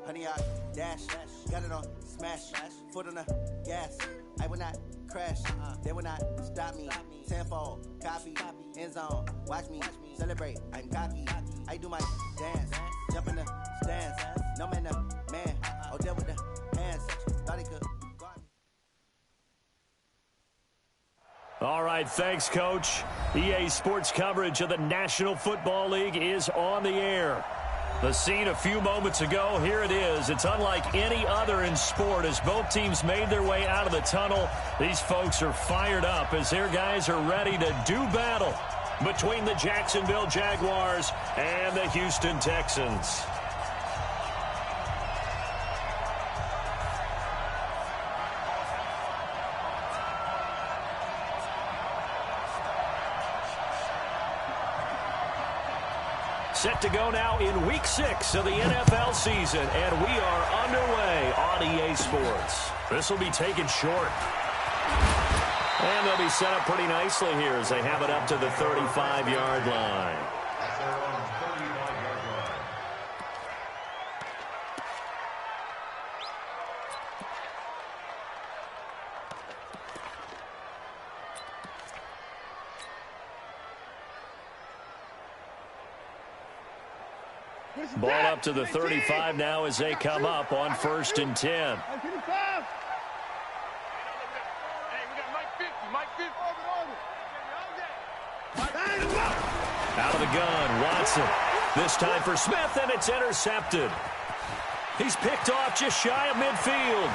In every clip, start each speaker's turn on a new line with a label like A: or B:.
A: honey, I dash, got it on smash, foot on the gas. I will not crash, they will not stop me. Tenfold, copy, end zone, watch me celebrate. I'm cocky, I do my dance, jump in the stands. No man, no man, oh, deal with the hands. Thought he could guard me.
B: All right, thanks, Coach. EA Sports coverage of the National Football League is on the air. The scene a few moments ago, here it is. It's unlike any other in sport as both teams made their way out of the tunnel. These folks are fired up as their guys are ready to do battle between the Jacksonville Jaguars and the Houston Texans. Set to go now in Week 6 of the NFL season, and we are underway on EA Sports. This will be taken short. And they'll be set up pretty nicely here as they have it up to the 35-yard line. Ball up to the 35 now as they come up on 1st and 10. Out of the gun, Watson. This time for Smith, and it's intercepted. He's picked off just shy of midfield.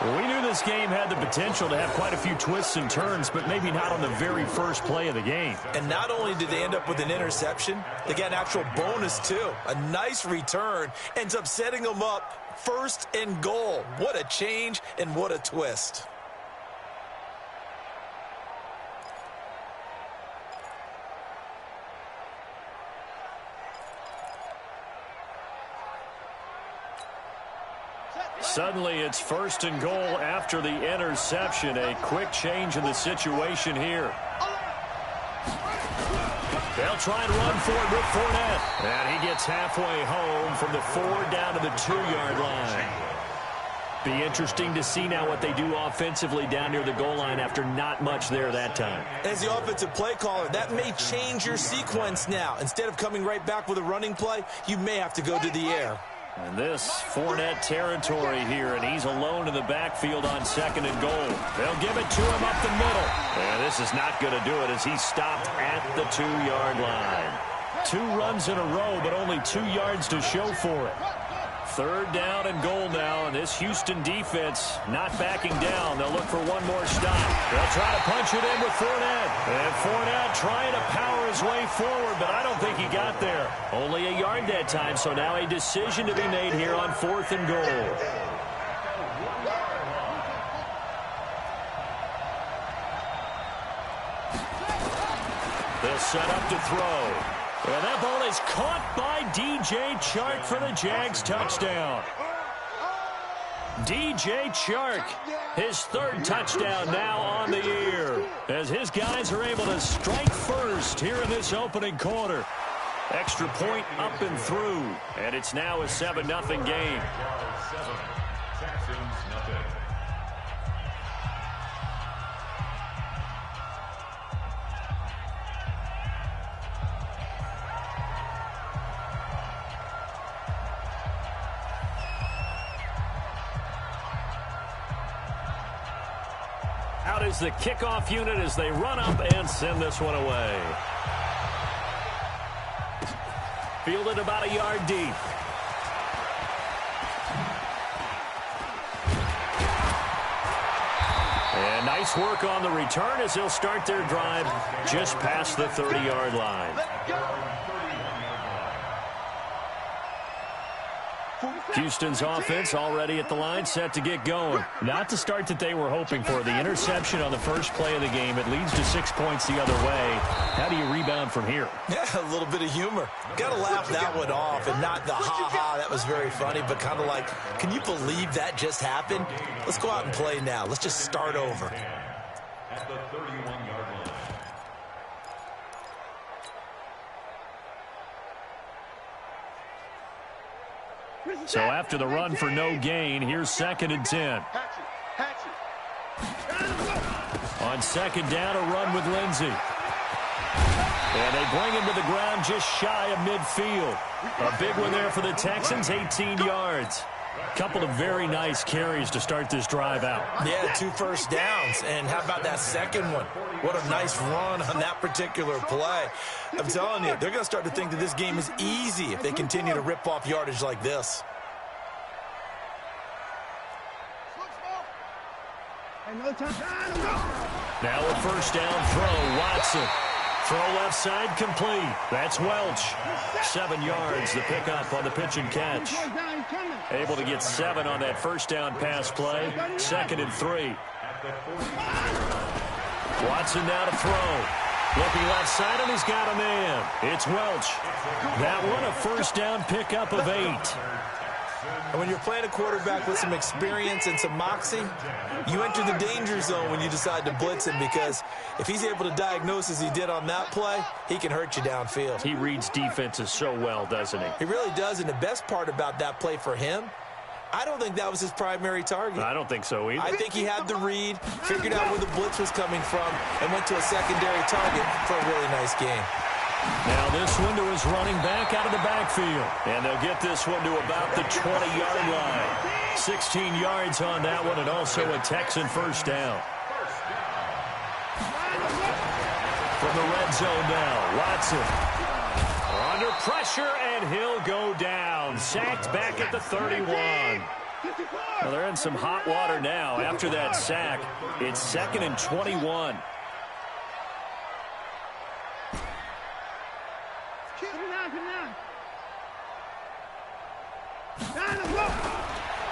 B: We knew this game had the potential to have quite a few twists and turns, but maybe not on the very first play of the game.
C: And not only did they end up with an interception, they got an actual bonus too. A nice return ends up setting them up 1st and goal. What a change and what a twist.
B: Suddenly, it's 1st and goal after the interception. A quick change in the situation here. They'll try and run for it with Fournette. And he gets halfway home from the 4 down to the 2-yard line. Be interesting to see now what they do offensively down near the goal line after not much there that time.
C: As the offensive play caller, that may change your sequence now. Instead of coming right back with a running play, you may have to go to the air.
B: And this Fournette territory here, and he's alone in the backfield on 2nd and goal. They'll give it to him up the middle. And this is not going to do it as he's stopped at the 2-yard line. 2 runs in a row, but only 2 yards to show for it. 3rd down and goal now, and this Houston defense not backing down. They'll look for one more stop. They'll try to punch it in with Fournette. And Fournette trying to power his way forward, but I don't think he got there. Only a yard that time, so now a decision to be made here on 4th and goal. They'll set up to throw. And that ball is caught by DJ Chark for the Jags touchdown. DJ Chark, his 3rd touchdown now on the year, as his guys are able to strike first here in this opening quarter. Extra point up and through, and it's now a 7-0 game. Out is the kickoff unit as they run up and send this one away. Fielded about a yard deep. And nice work on the return as they'll start their drive just past the 30-yard line. Houston's offense already at the line, set to get going. Not the start that they were hoping for. The interception on the first play of the game. It leads to 6 points the other way. How do you rebound from here?
C: Yeah, a little bit of humor. Got to laugh that one off, and not the ha-ha, that was very funny, but kind of like, can you believe that just happened? Let's go out and play now. Let's just start over.
D: At the 31-yard line.
B: So after the run for no gain, here's 2nd and 10. On 2nd down, a run with Lindsey. And they bring him to the ground just shy of midfield. A big one there for the Texans, 18 yards. Couple of very nice carries to start this drive out.
C: Yeah, 2 first downs. And how about that second one? What a nice run on that particular play. I'm telling you, they're going to start to think that this game is easy if they continue to rip off yardage like this.
B: Now a first down throw, Watson. Throw left side complete. That's Welch. 7 yards, the pickup on the pitch and catch. Able to get 7 on that first down pass play. 2nd and 3. Watson now to throw. Looking left side, and he's got a man. It's Welch. That one a first down pickup of 8.
C: And when you're playing a quarterback with some experience and some moxie, you enter the danger zone when you decide to blitz him, because if he's able to diagnose as he did on that play, he can hurt you downfield.
B: He reads defenses so well, doesn't he?
C: He really does, and the best part about that play for him, I don't think that was his primary target.
B: I don't think so either.
C: I think he had the read, figured out where the blitz was coming from, and went to a secondary target for a really nice game.
B: Now this one to his running back out of the backfield. And they'll get this one to about the 20-yard line. 16 yards on that one, and also a Texan first down. From the red zone now, Watson. Under pressure, and he'll go down. Sacked back at the 31. Well, they're in some hot water now. After that sack, it's 2nd and 21.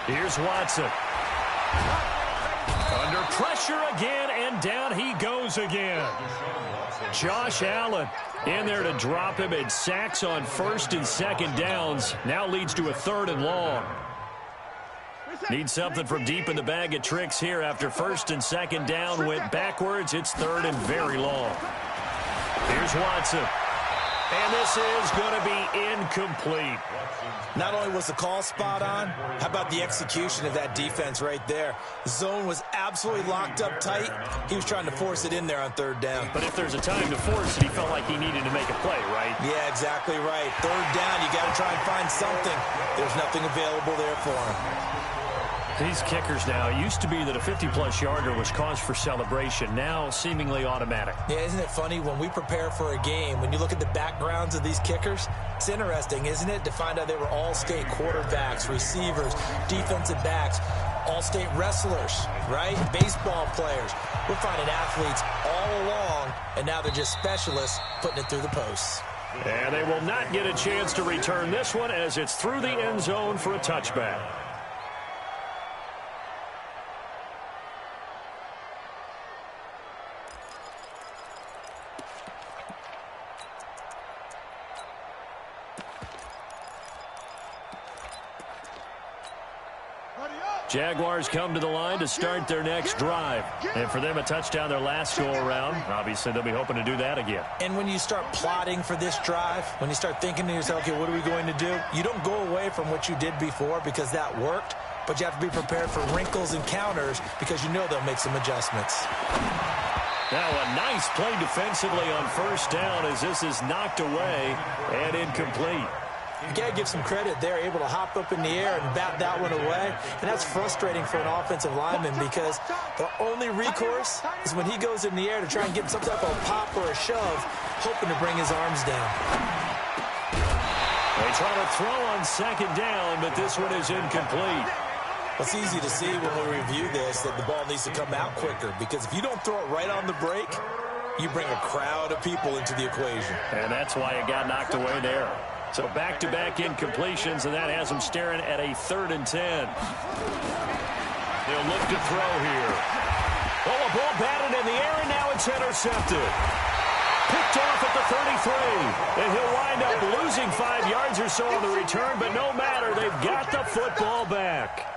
B: Here's Watson. Under pressure again, and down he goes again. Josh Allen in there to drop him, and sacks on 1st and 2nd downs. Now leads to a 3rd and long. Need something from deep in the bag of tricks here after 1st and 2nd down. Went backwards. It's 3rd and very long. Here's Watson. And this is going to be incomplete.
C: Not only was the call spot on, how about the execution of that defense right there? The zone was absolutely locked up tight. He was trying to force it in there on 3rd down.
B: But if there's a time to force it, he felt like he needed to make a play, right?
C: Yeah, exactly right. 3rd down, you got to try and find something. There's nothing available there for him.
B: These kickers now, it used to be that a 50-plus yarder was cause for celebration. Now, seemingly automatic.
C: Yeah, isn't it funny? When we prepare for a game, when you look at the backgrounds of these kickers, it's interesting, isn't it, to find out they were all-state quarterbacks, receivers, defensive backs, all-state wrestlers, right? Baseball players. We're finding athletes all along, and now they're just specialists putting it through the posts.
B: And they will not get a chance to return this one, as it's through the end zone for a touchback. Jaguars come to the line to start their next drive. And for them, a touchdown their last go-around. Obviously, they'll be hoping to do that again.
C: And when you start plotting for this drive, when you start thinking to yourself, okay, what are we going to do? You don't go away from what you did before because that worked, but you have to be prepared for wrinkles and counters because you know they'll make some adjustments.
B: Now a nice play defensively on 1st down as this is knocked away and incomplete.
C: You got to give some credit. They're able to hop up in the air and bat that one away. And that's frustrating for an offensive lineman because the only recourse is when he goes in the air to try and get some type of pop or a shove, hoping to bring his arms down.
B: They try to throw on 2nd down, but this one is incomplete.
C: It's easy to see when we review this that the ball needs to come out quicker because if you don't throw it right on the break, you bring a crowd of people into the equation.
B: And that's why it got knocked away there. So back-to-back incompletions, and that has them staring at a 3rd and 10. They'll look to throw here. Oh, a ball batted in the air, and now it's intercepted. Picked off at the 33. And he'll wind up losing 5 yards or so on the return, but no matter, they've got the football back.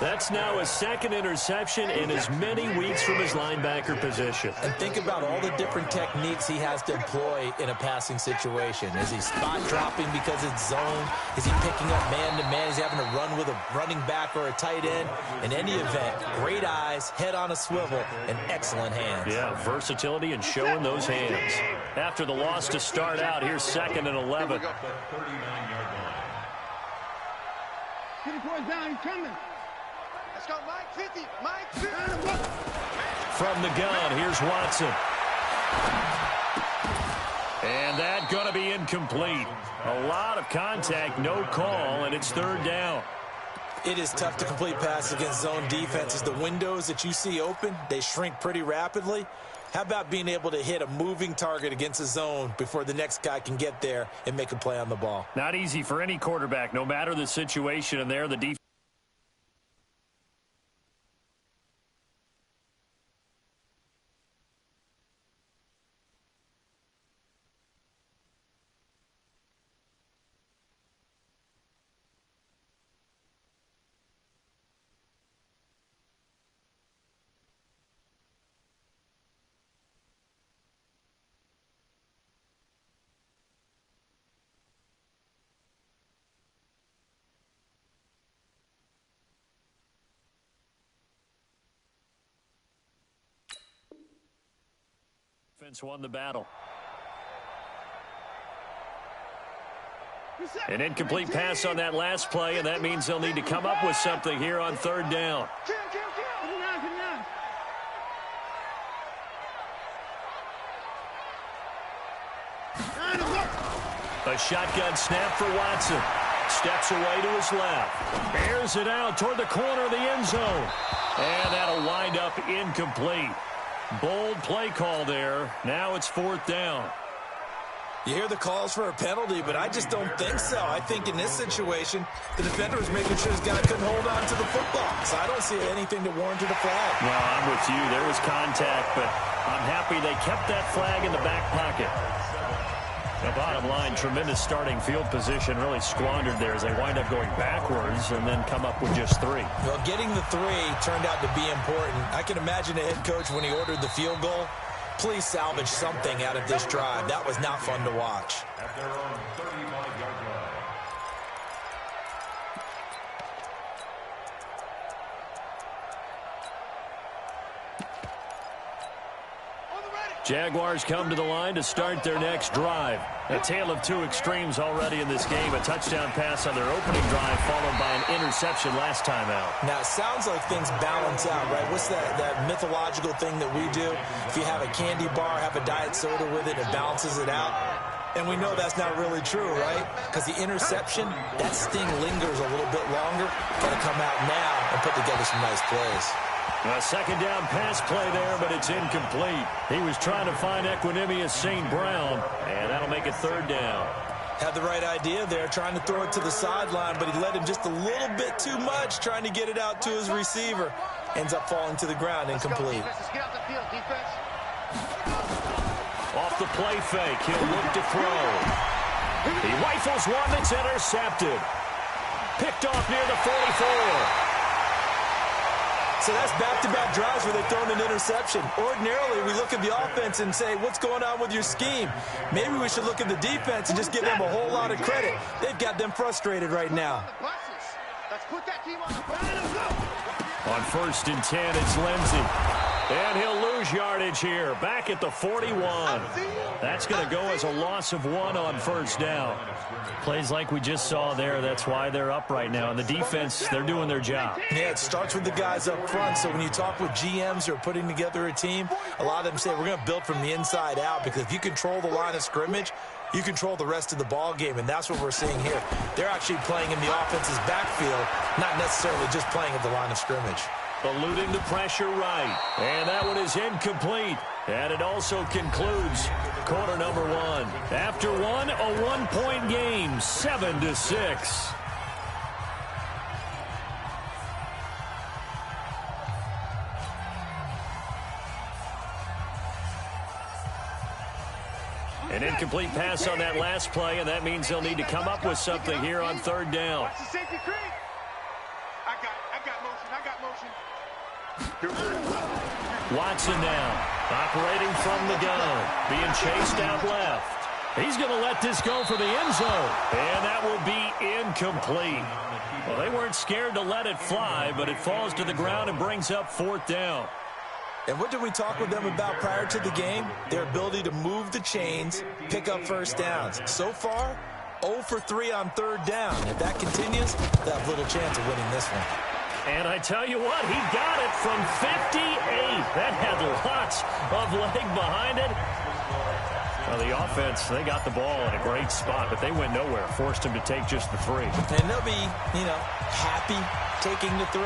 B: That's now his second interception in as many weeks from his linebacker position.
C: And think about all the different techniques he has to employ in a passing situation. Is he spot dropping because it's zone? Is he picking up man-to-man? Is he having to run with a running back or a tight end? In any event, great eyes, head on a swivel, and excellent hands.
B: Yeah, versatility and showing those hands. After the loss to start out, here's 2nd and 11.
D: 39-yard line.
E: Get the boys down, he's coming. Let's go, Mike 50, Mike 50.
B: From the gun, here's Watson. And that going to be incomplete. A lot of contact, no call, and it's 3rd down.
C: It is tough to complete passes against zone defenses. The windows that you see open, they shrink pretty rapidly. How about being able to hit a moving target against a zone before the next guy can get there and make a play on the ball?
B: Not easy for any quarterback, no matter the situation, and there the defense. Won the battle. An incomplete pass on that last play, and that means they'll need to come up with something here on 3rd down. A shotgun snap for Watson. Steps away to his left. Airs it out toward the corner of the end zone. And that'll wind up incomplete. Bold play call there. Now it's 4th down.
C: You hear the calls for a penalty, but I just don't think so. I think in this situation, the defender was making sure his guy couldn't hold on to the football. So I don't see anything that warranted a flag.
B: No, I'm with you. There was contact, but I'm happy they kept that flag in the back pocket. The bottom line, tremendous starting field position, really squandered there as they wind up going backwards and then come up with just 3.
C: Well, getting the 3 turned out to be important. I can imagine the head coach when he ordered the field goal. Please salvage something out of this drive. That was not fun to watch.
D: At their own 35-yard line.
B: Jaguars come to the line to start their next drive. A tale of 2 extremes already in this game. A touchdown pass on their opening drive followed by an interception last time out.
C: Now, it sounds like things balance out, right? What's that mythological thing that we do? If you have a candy bar, have a diet soda with it, it balances it out. And we know that's not really true, right? Because the interception, that sting lingers a little bit longer. Got to come out now and put together some nice plays.
B: A 2nd down pass play there, but it's incomplete. He was trying to find Equinemius St. Brown, and that'll make it 3rd down.
C: Had the right idea there, trying to throw it to the sideline, but he led him just a little bit too much, trying to get it out to his receiver. Ends up falling to the ground, incomplete.
B: Off the play fake, he'll look to throw. He rifles one that's intercepted. Picked off near the 44.
C: So that's back-to-back drives where they've thrown an interception. Ordinarily, we look at the offense and say, what's going on with your scheme? Maybe we should look at the defense and just give them a whole lot of credit. They've got them frustrated right now.
B: On 1st and 10, it's Lindsey. And he'll lose yardage here. Back at the 41. That's going to go as a loss of 1 on 1st down. Plays like we just saw there. That's why they're up right now. And the defense, they're doing their job.
C: Yeah, it starts with the guys up front. So when you talk with GMs who are putting together a team, a lot of them say we're going to build from the inside out, because if you control the line of scrimmage, you control the rest of the ball game, and that's what we're seeing here. They're actually playing in the offense's backfield, not necessarily just playing at the line of scrimmage.
B: Eluding the pressure right. And that one is incomplete. And it also concludes quarter number 1. After one, a 1-point game, 7-6. An incomplete pass on that last play, and that means they'll need to come up with something here on 3rd down.
E: Watch the safety creep. I got motion.
B: Watson now, operating from the gun, being chased out left. He's going to let this go for the end zone, and that will be incomplete. Well, they weren't scared to let it fly, but it falls to the ground and brings up 4th down.
C: And what did we talk with them about prior to the game? Their ability to move the chains, pick up first downs. So far, 0 for 3 on 3rd down. If that continues, they'll have little chance of winning this one.
B: And I tell you what, he got it from 58. That had lots of leg behind it. Well, the offense, they got the ball in a great spot, but they went nowhere. Forced him to take just the 3.
C: And they'll be, happy taking the 3.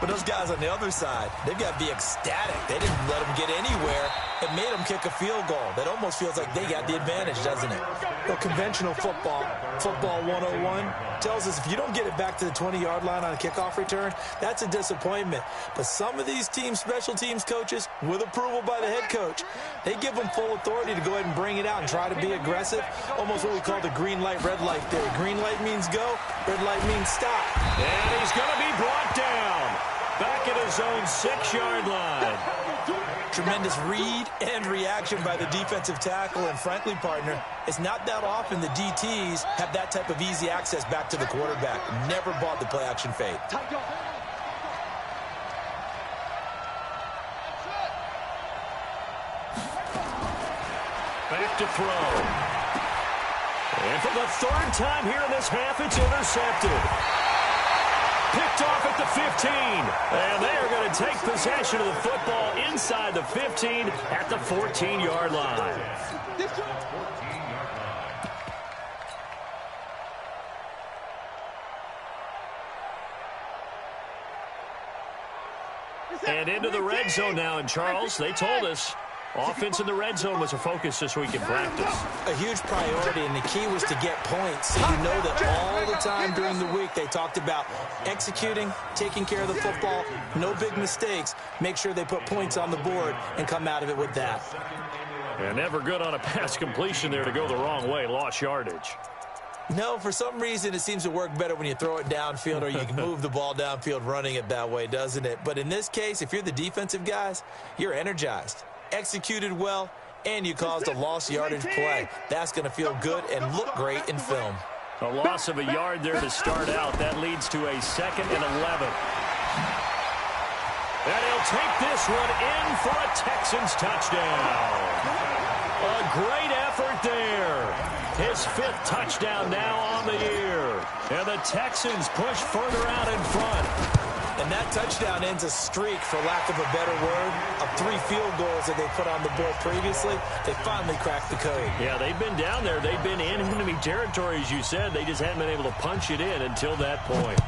C: But those guys on the other side, they've got to be ecstatic. They didn't let them get anywhere. It made them kick a field goal. That almost feels like they got the advantage, doesn't it? Well, conventional football 101, tells us if you don't get it back to the 20-yard line on a kickoff return, that's a disappointment. But some of these teams, special teams coaches, with approval by the head coach, they give them full authority to go ahead and bring it out and try to be aggressive. Almost what we call the green light, red light theory. Green light means go, red light means stop.
B: And he's going to be brought down back at his own 6-yard line.
C: Tremendous read and reaction by the defensive tackle, and frankly, partner, it's not that often the DTs have that type of easy access back to the quarterback. Never bought the play-action fade.
B: Back to throw. And for the 3rd time here in this half, it's intercepted. Picked off at the 15. And they are going to take possession of the football inside the 15 at the 14-yard line. And into the red zone now. And Charles, they told us offense in the red zone was a focus this week in practice.
C: A huge priority, and the key was to get points. So you know that all the time during the week they talked about executing, taking care of the football, no big mistakes. Make sure they put points on the board and come out of it with that.
B: And never good on a pass completion there to go the wrong way. Lost yardage.
C: No, for some reason it seems to work better when you throw it downfield or you can move the ball downfield running it that way, doesn't it? But in this case, if you're the defensive guys, you're energized. Executed well, and you caused a lost yardage play. That's going to feel good and look great in film.
B: A loss of a yard there to start out. That leads to a 2nd and 11. And he'll take this one in for a Texans touchdown. A great effort there. His 5th touchdown now on the year. And the Texans push further out in front.
C: And that touchdown ends a streak, for lack of a better word, of 3 field goals that they put on the board previously. They finally cracked the code.
B: Yeah, they've been down there. They've been in enemy territory, as you said. They just haven't been able to punch it in until that point.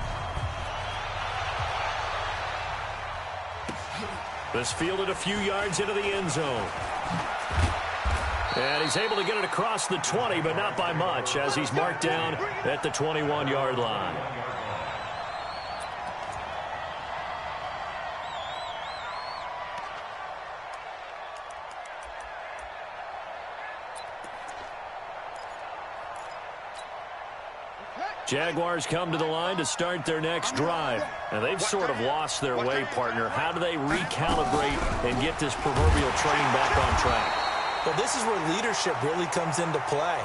B: This fielded a few yards into the end zone. And he's able to get it across the 20, but not by much, as he's marked down at the 21-yard line. Jaguars come to the line to start their next drive. And they've sort of lost their way, partner. How do they recalibrate and get this proverbial train back on track?
C: Well, this is where leadership really comes into play.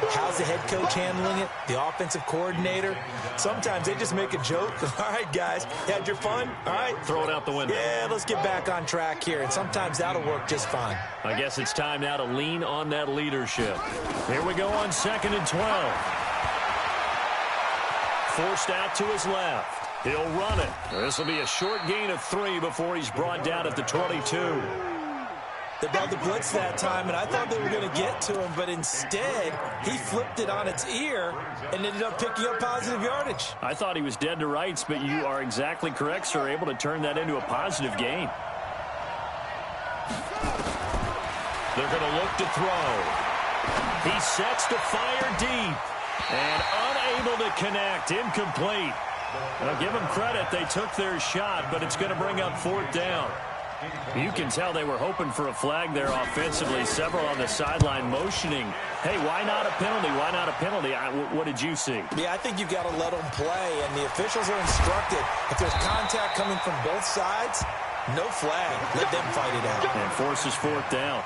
C: How's the head coach handling it? The offensive coordinator? Sometimes they just make a joke. All right, guys, had your fun? All right.
B: Throw it out the window.
C: Yeah, let's get back on track here. And sometimes that'll work just fine.
B: I guess it's time now to lean on that leadership. Here we go on 2nd and 12. Forced out to his left. He'll run it. This will be a short gain of 3 before he's brought down at the 22.
C: They brought the blitz that time, and I thought they were going to get to him, but instead, he flipped it on its ear and ended up picking up positive yardage.
B: I thought he was dead to rights, but you are exactly correct, sir, able to turn that into a positive gain. They're going to look to throw. He sets to fire deep and unable to connect. Incomplete. Now, give them credit. They took their shot, but it's going to bring up 4th down. You can tell they were hoping for a flag there offensively. Several on the sideline motioning, hey, why not a penalty? Why not a penalty? What did you see?
C: Yeah, I think you've got to let them play, and the officials are instructed. If there's contact coming from both sides, No flag. Let them fight it out.
B: And forces fourth down.